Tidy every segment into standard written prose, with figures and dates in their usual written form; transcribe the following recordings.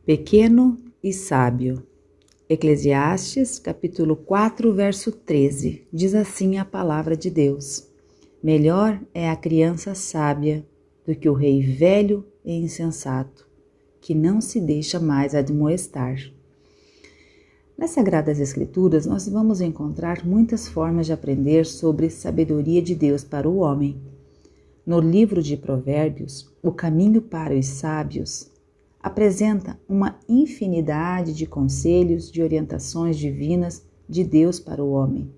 Pequeno e sábio. Eclesiastes, capítulo 4, verso 13. Diz assim a palavra de Deus: Melhor é a criança sábia do que o rei velho e insensato, que não se deixa mais admoestar. Nas Sagradas Escrituras, nós vamos encontrar muitas formas de aprender sobre sabedoria de Deus para o homem. No livro de Provérbios, O Caminho para os Sábios apresenta uma infinidade de conselhos, de orientações divinas de Deus para o homem.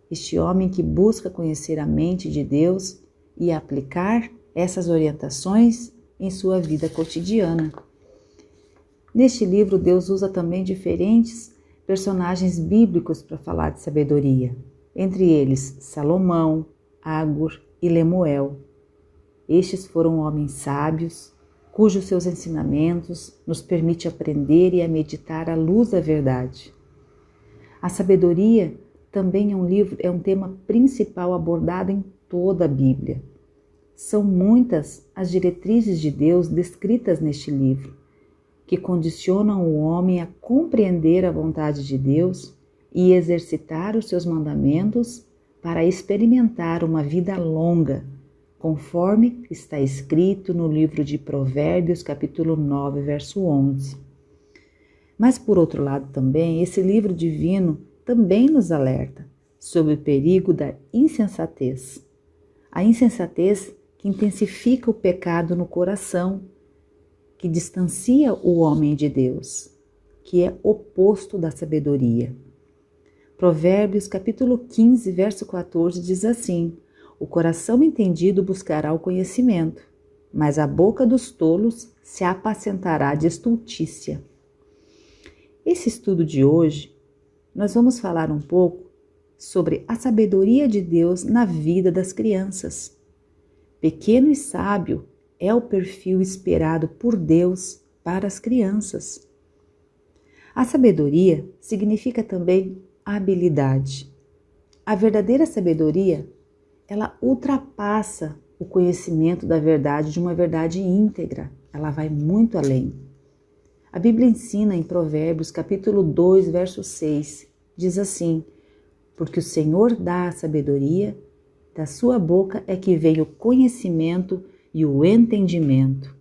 Este homem que busca conhecer a mente de Deus e aplicar essas orientações em sua vida cotidiana. Neste livro, Deus usa também diferentes personagens bíblicos para falar de sabedoria, entre eles Salomão, Agur e Lemuel. Estes foram homens sábios, cujos seus ensinamentos nos permite aprender e a meditar à luz da verdade. A sabedoria também é um tema principal abordado em toda a Bíblia. São muitas as diretrizes de Deus descritas neste livro, que condicionam o homem a compreender a vontade de Deus e exercitar os seus mandamentos para experimentar uma vida longa, conforme está escrito no livro de Provérbios, capítulo 9, verso 11. Mas, por outro lado também, esse livro divino também nos alerta sobre o perigo da insensatez. A insensatez que intensifica o pecado no coração, que distancia o homem de Deus, que é oposto da sabedoria. Provérbios, capítulo 15, verso 14, diz assim: O coração entendido buscará o conhecimento, mas a boca dos tolos se apacentará de estultícia. Esse estudo de hoje, nós vamos falar um pouco sobre a sabedoria de Deus na vida das crianças. Pequeno e sábio é o perfil esperado por Deus para as crianças. A sabedoria significa também habilidade. A verdadeira sabedoria, ela ultrapassa o conhecimento da verdade de uma verdade íntegra. Ela vai muito além. A Bíblia ensina em Provérbios, capítulo 2, verso 6, diz assim: Porque o Senhor dá a sabedoria, da sua boca é que vem o conhecimento e o entendimento.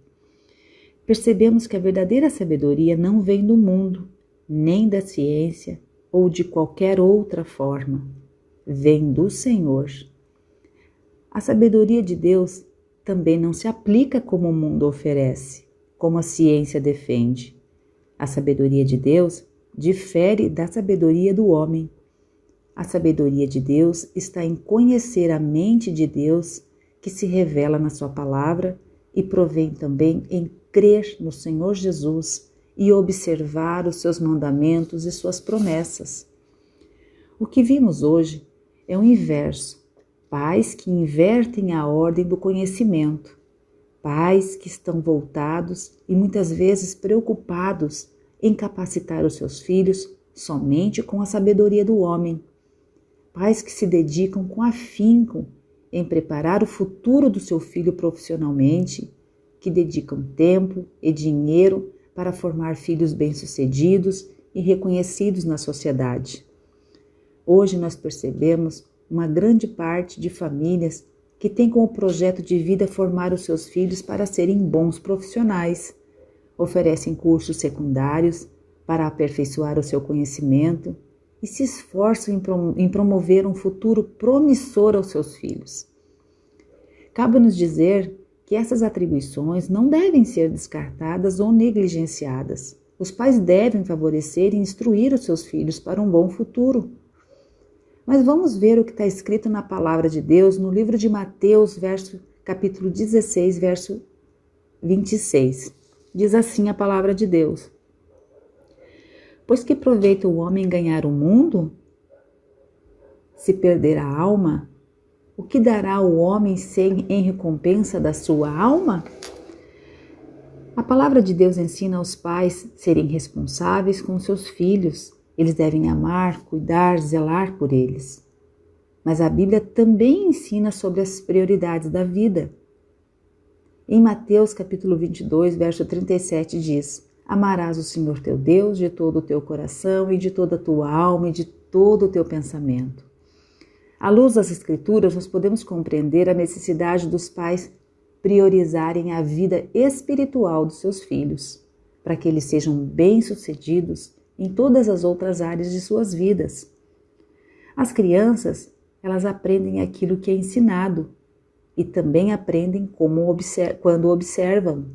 Percebemos que a verdadeira sabedoria não vem do mundo, nem da ciência ou de qualquer outra forma. Vem do Senhor. A sabedoria de Deus também não se aplica como o mundo oferece, como a ciência defende. A sabedoria de Deus difere da sabedoria do homem. A sabedoria de Deus está em conhecer a mente de Deus, que se revela na sua palavra, e provém também em crer no Senhor Jesus e observar os seus mandamentos e suas promessas. O que vimos hoje é o inverso: pais que invertem a ordem do conhecimento, pais que estão voltados e muitas vezes preocupados em capacitar os seus filhos somente com a sabedoria do homem, pais que se dedicam com afinco em preparar o futuro do seu filho profissionalmente, que dedicam tempo e dinheiro para formar filhos bem-sucedidos e reconhecidos na sociedade. Hoje nós percebemos uma grande parte de famílias que têm como projeto de vida formar os seus filhos para serem bons profissionais, oferecem cursos secundários para aperfeiçoar o seu conhecimento e se esforçam em promover um futuro promissor aos seus filhos. Cabe-nos dizer que essas atribuições não devem ser descartadas ou negligenciadas. Os pais devem favorecer e instruir os seus filhos para um bom futuro. Mas vamos ver o que está escrito na palavra de Deus no livro de Mateus, capítulo 16, verso 26. Diz assim a palavra de Deus: Pois que proveita o homem ganhar o mundo, se perder a alma? O que dará o homem em recompensa da sua alma? A palavra de Deus ensina aos pais serem responsáveis com seus filhos. Eles devem amar, cuidar, zelar por eles. Mas a Bíblia também ensina sobre as prioridades da vida. Em Mateus capítulo 22, verso 37 diz: Amarás o Senhor teu Deus de todo o teu coração e de toda a tua alma e de todo o teu pensamento. À luz das Escrituras, nós podemos compreender a necessidade dos pais priorizarem a vida espiritual dos seus filhos, para que eles sejam bem-sucedidos em todas as outras áreas de suas vidas. As crianças, elas aprendem aquilo que é ensinado e também aprendem quando observam.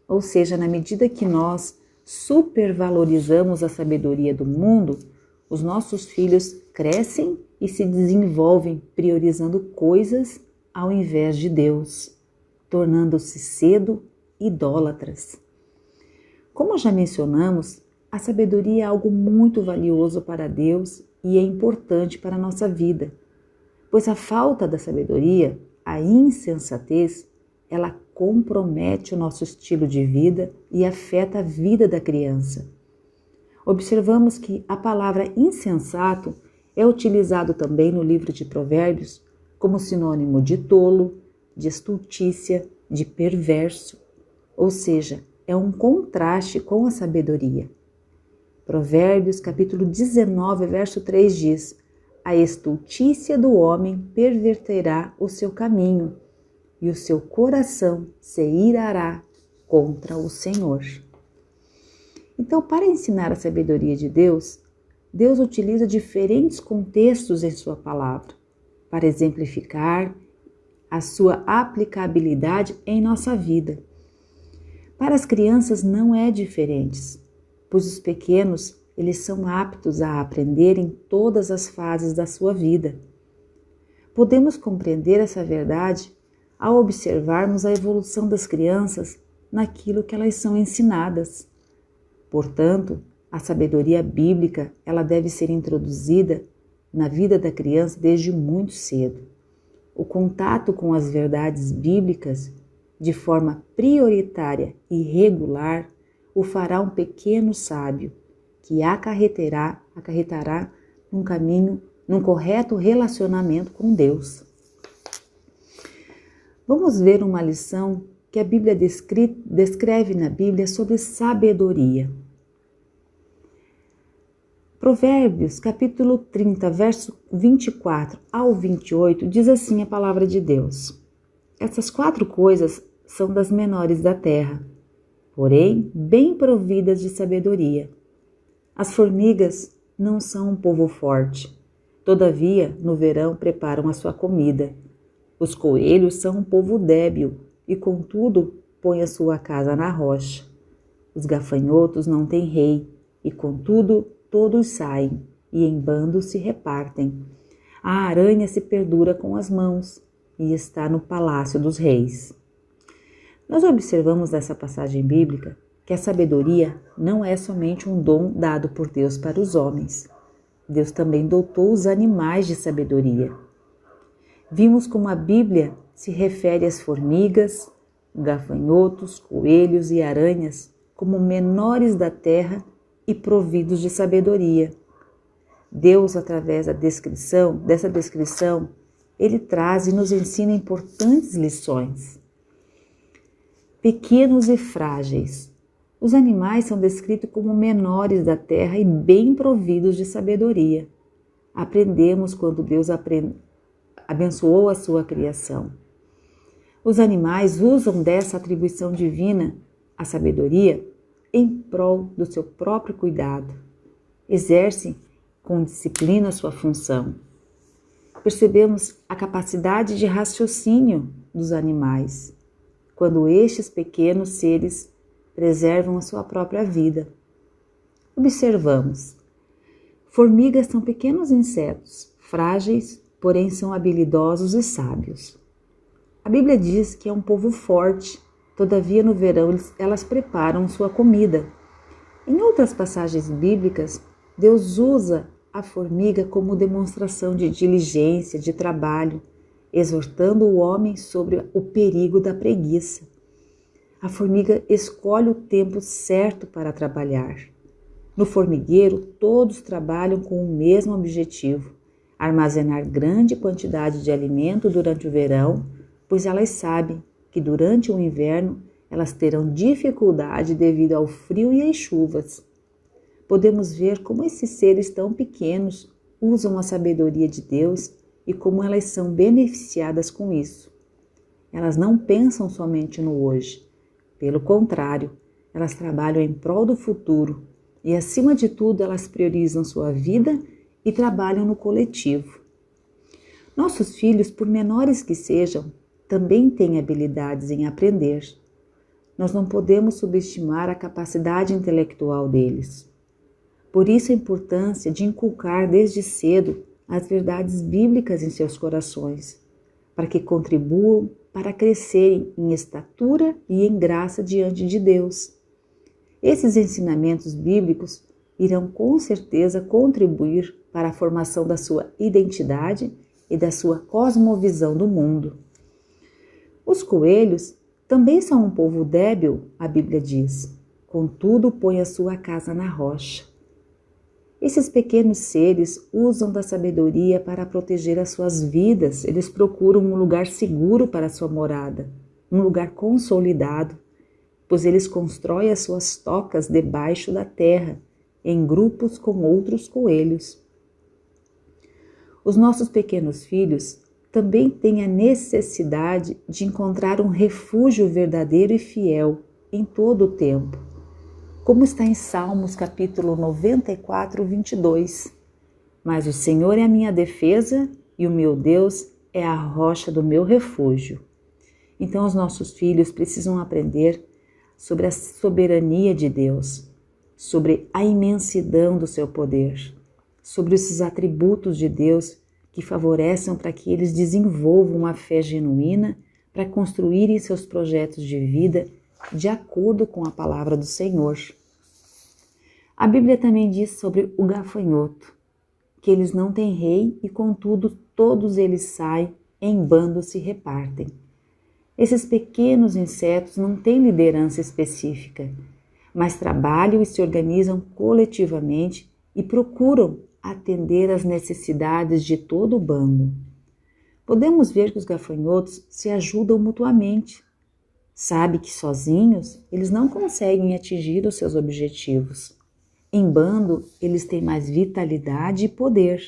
Ou seja, na medida que nós supervalorizamos a sabedoria do mundo, os nossos filhos crescem e se desenvolvem priorizando coisas ao invés de Deus, tornando-se cedo idólatras. Como já mencionamos, a sabedoria é algo muito valioso para Deus e é importante para a nossa vida, pois a falta da sabedoria, a insensatez, ela compromete o nosso estilo de vida e afeta a vida da criança. Observamos que a palavra insensato é utilizado também no livro de Provérbios como sinônimo de tolo, de estultícia, de perverso, ou seja, é um contraste com a sabedoria. Provérbios capítulo 19, verso 3 diz: a estultícia do homem perverterá o seu caminho, e o seu coração se irará contra o Senhor. Então, para ensinar a sabedoria de Deus, Deus utiliza diferentes contextos em sua palavra, para exemplificar a sua aplicabilidade em nossa vida. Para as crianças não é diferente, pois os pequenos, eles são aptos a aprender em todas as fases da sua vida. Podemos compreender essa verdade ao observarmos a evolução das crianças naquilo que elas são ensinadas. Portanto, a sabedoria bíblica, ela deve ser introduzida na vida da criança desde muito cedo. O contato com as verdades bíblicas, de forma prioritária e regular, o fará um pequeno sábio, que acarretará num correto relacionamento com Deus. Vamos ver uma lição que a Bíblia descreve na Bíblia sobre sabedoria. Provérbios, capítulo 30, verso 24 ao 28, diz assim a palavra de Deus: essas 4 coisas são das menores da terra, porém bem providas de sabedoria. As formigas não são um povo forte, todavia no verão preparam a sua comida. Os coelhos são um povo débil e contudo põem a sua casa na rocha. Os gafanhotos não têm rei e contudo todos saem e em bando se repartem. A aranha se perdura com as mãos e está no palácio dos reis. Nós observamos nessa passagem bíblica que a sabedoria não é somente um dom dado por Deus para os homens. Deus também dotou os animais de sabedoria. Vimos como a Bíblia se refere às formigas, gafanhotos, coelhos e aranhas como menores da terra e providos de sabedoria. Deus, através dessa descrição, ele traz e nos ensina importantes lições. Pequenos e frágeis. Os animais são descritos como menores da terra e bem providos de sabedoria. Aprendemos quando Deus abençoou a sua criação. Os animais usam dessa atribuição divina, a sabedoria, em prol do seu próprio cuidado. Exercem com disciplina sua função. Percebemos a capacidade de raciocínio dos animais, quando estes pequenos seres preservam a sua própria vida. Observamos. Formigas são pequenos insetos, frágeis, porém são habilidosos e sábios. A Bíblia diz que é um povo forte, todavia no verão elas preparam sua comida. Em outras passagens bíblicas, Deus usa a formiga como demonstração de diligência, de trabalho, exortando o homem sobre o perigo da preguiça. A formiga escolhe o tempo certo para trabalhar. No formigueiro, todos trabalham com o mesmo objetivo: armazenar grande quantidade de alimento durante o verão, pois elas sabem que durante o inverno elas terão dificuldade devido ao frio e às chuvas. Podemos ver como esses seres tão pequenos usam a sabedoria de Deus e como elas são beneficiadas com isso. Elas não pensam somente no hoje. Pelo contrário, elas trabalham em prol do futuro e, acima de tudo, elas priorizam sua vida e trabalham no coletivo. Nossos filhos, por menores que sejam, também têm habilidades em aprender. Nós não podemos subestimar a capacidade intelectual deles. Por isso a importância de inculcar desde cedo as verdades bíblicas em seus corações, para que contribuam para crescerem em estatura e em graça diante de Deus. Esses ensinamentos bíblicos irão com certeza contribuir para a formação da sua identidade e da sua cosmovisão do mundo. Os coelhos também são um povo débil, a Bíblia diz, contudo põe a sua casa na rocha. Esses pequenos seres usam da sabedoria para proteger as suas vidas. Eles procuram um lugar seguro para a sua morada, um lugar consolidado, pois eles constroem as suas tocas debaixo da terra, em grupos com outros coelhos. Os nossos pequenos filhos também têm a necessidade de encontrar um refúgio verdadeiro e fiel em todo o tempo. Como está em Salmos capítulo 94, 22. Mas o Senhor é a minha defesa e o meu Deus é a rocha do meu refúgio. Então os nossos filhos precisam aprender sobre a soberania de Deus, sobre a imensidão do seu poder, sobre esses atributos de Deus que favorecem para que eles desenvolvam uma fé genuína para construírem seus projetos de vida de acordo com a palavra do Senhor. A Bíblia também diz sobre o gafanhoto, que eles não têm rei e, contudo, todos eles saem, em bando se repartem. Esses pequenos insetos não têm liderança específica, mas trabalham e se organizam coletivamente e procuram atender às necessidades de todo o bando. Podemos ver que os gafanhotos se ajudam mutuamente. Sabe que sozinhos eles não conseguem atingir os seus objetivos. Em bando, eles têm mais vitalidade e poder.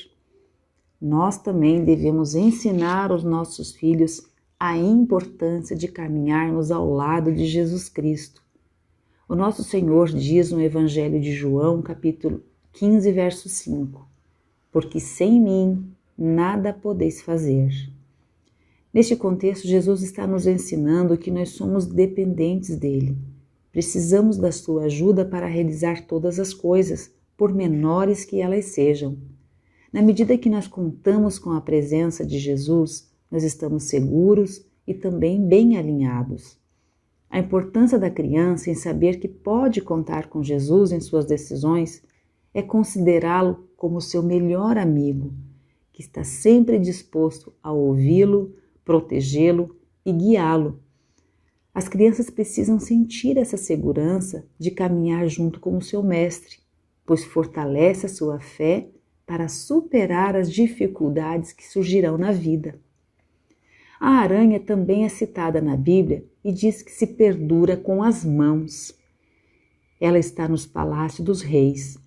Nós também devemos ensinar aos nossos filhos a importância de caminharmos ao lado de Jesus Cristo. O nosso Senhor diz no Evangelho de João, capítulo 15, verso 5, porque sem mim nada podeis fazer. Neste contexto, Jesus está nos ensinando que nós somos dependentes dele. Precisamos da sua ajuda para realizar todas as coisas, por menores que elas sejam. Na medida que nós contamos com a presença de Jesus, nós estamos seguros e também bem alinhados. A importância da criança em saber que pode contar com Jesus em suas decisões é considerá-lo como seu melhor amigo, que está sempre disposto a ouvi-lo, protegê-lo e guiá-lo. As crianças precisam sentir essa segurança de caminhar junto com o seu mestre, pois fortalece a sua fé para superar as dificuldades que surgirão na vida. A aranha também é citada na Bíblia e diz que se perdura com as mãos. Ela está nos palácios dos reis.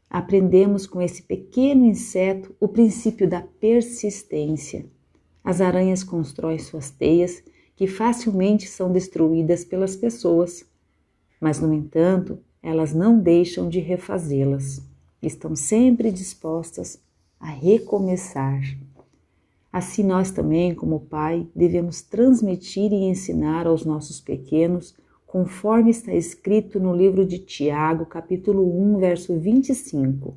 Aprendemos com esse pequeno inseto o princípio da persistência. As aranhas constroem suas teias que facilmente são destruídas pelas pessoas, mas, no entanto, elas não deixam de refazê-las. Estão sempre dispostas a recomeçar. Assim nós também, como pai, devemos transmitir e ensinar aos nossos pequenos, conforme está escrito no livro de Tiago, capítulo 1, verso 25.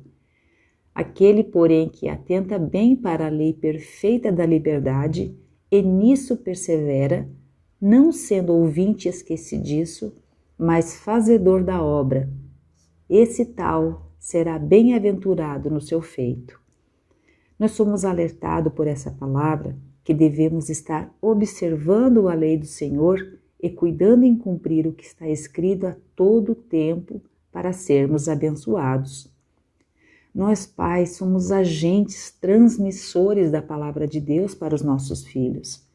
Aquele, porém, que atenta bem para a lei perfeita da liberdade e nisso persevera, não sendo ouvinte esquecidiço, mas fazedor da obra, esse tal será bem-aventurado no seu feito. Nós somos alertados por essa palavra que devemos estar observando a lei do Senhor e cuidando em cumprir o que está escrito a todo tempo para sermos abençoados. Nós, pais, somos agentes transmissores da palavra de Deus para os nossos filhos.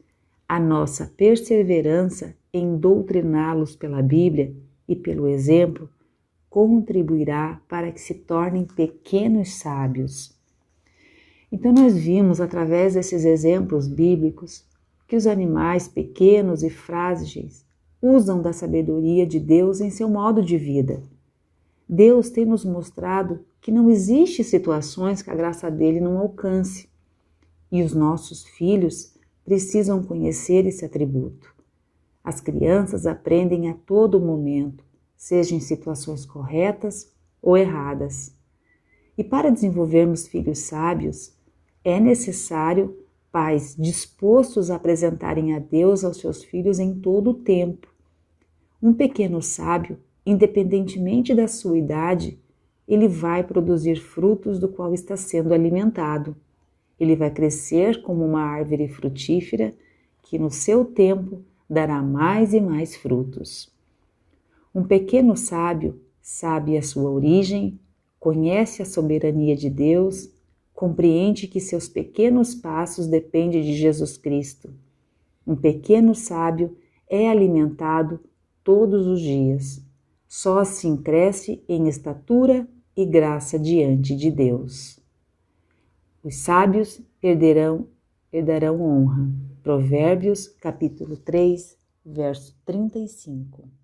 A nossa perseverança em doutriná-los pela Bíblia e pelo exemplo, contribuirá para que se tornem pequenos sábios. Então nós vimos através desses exemplos bíblicos que os animais pequenos e frágeis usam da sabedoria de Deus em seu modo de vida. Deus tem nos mostrado que não existe situações que a graça dele não alcance. E os nossos filhos precisam conhecer esse atributo. As crianças aprendem a todo momento, seja em situações corretas ou erradas. E para desenvolvermos filhos sábios, é necessário pais dispostos a apresentarem a Deus aos seus filhos em todo o tempo. Um pequeno sábio, independentemente da sua idade, ele vai produzir frutos do qual está sendo alimentado. Ele vai crescer como uma árvore frutífera que no seu tempo dará mais e mais frutos. Um pequeno sábio sabe a sua origem, conhece a soberania de Deus, compreende que seus pequenos passos dependem de Jesus Cristo. Um pequeno sábio é alimentado todos os dias. Só assim cresce em estatura e graça diante de Deus. Os sábios herdarão honra. Provérbios, capítulo 3, verso 35.